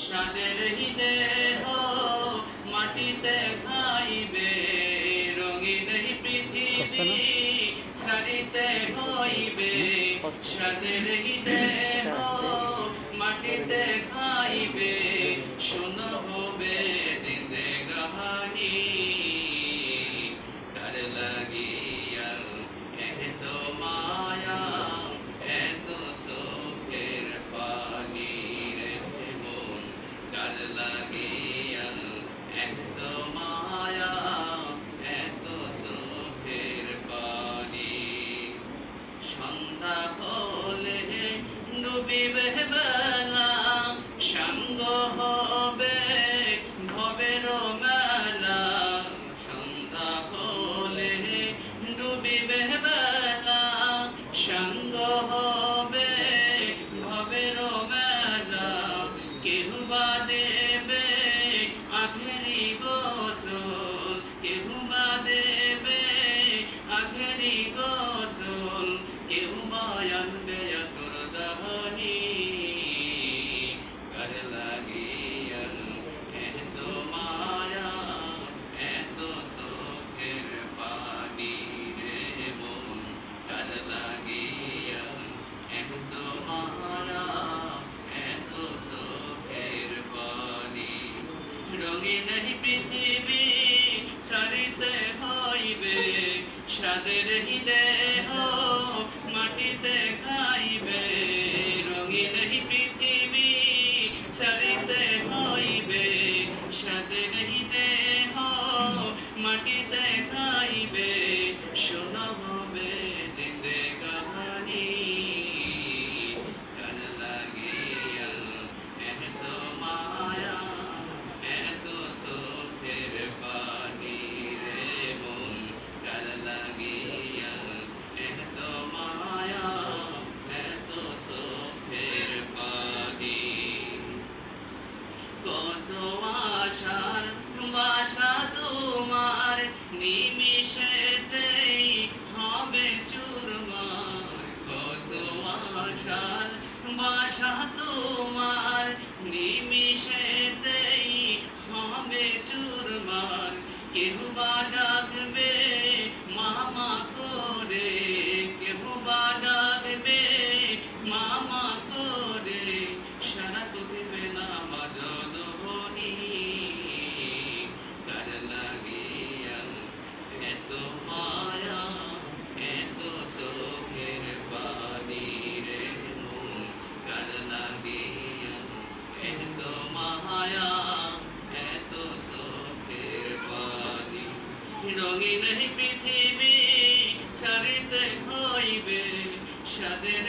সাদের দেহ মাটিতে খাইবে, রঙিন পৃথিবী ছাড়িতে হইবে। সাদের দেহ মাটিতে খাইবে, শোনো হবে জিন্দেগানি। কার লাগিয়া এত মায়া, এত চোখের পানি রে মন, কার লাগিয়া এত মায়া, এত চোখের পানি। সন্ধ্যা হলে ডুবিবে বেলা, সাঙ্গ হবে ভবের মেলা। সন্ধ্যা হলে ডুবিবে বেলা, সাঙ্গ হবে ভবের মেলা। কেহ বা দেবে আখেরি গোসল, কেহ বা দেবে আখেরি গোসল, কেউ বা আনবে আতর দাহনি। কার লাগিয়া এত মায়া, এত চোখের পানি রে মন, কার লাগিয়া এত মায়া, এত চোখের পানি। রঙিন পৃথিবী ছাড়িতে হইবে, সাদের দেহ মাটিতে খাইবে। রঙিন পৃথিবী ছাড়িতে হইবে, সাদের দেহ মাটিতে খাইবে। শোনা হবে জিন্দেগানি। কার লাগিয়া এত মায়া, এত চোখের পানি রে মন, কার লাগিয়া এত মায়া, এত চোখের পানি। কত আশার বাসা তোমার, নিমিষেতেই হবে চুরমার। কত আশার বাসা তোমার, নিমিষেতেই হবে চুরমার। কেহ বা ডাকবে মামা করে, কেহ বা ডাকবে মামা করে, সারা তো দিবে না মা জননী। কার লাগিয়া এত মায়া, এত চোখের পানি রে মন, কার লাগিয়া এত মায়া, এত চোখের পানি। রঙিন পৃথিবী ছাড়িতে হইবে, সাদের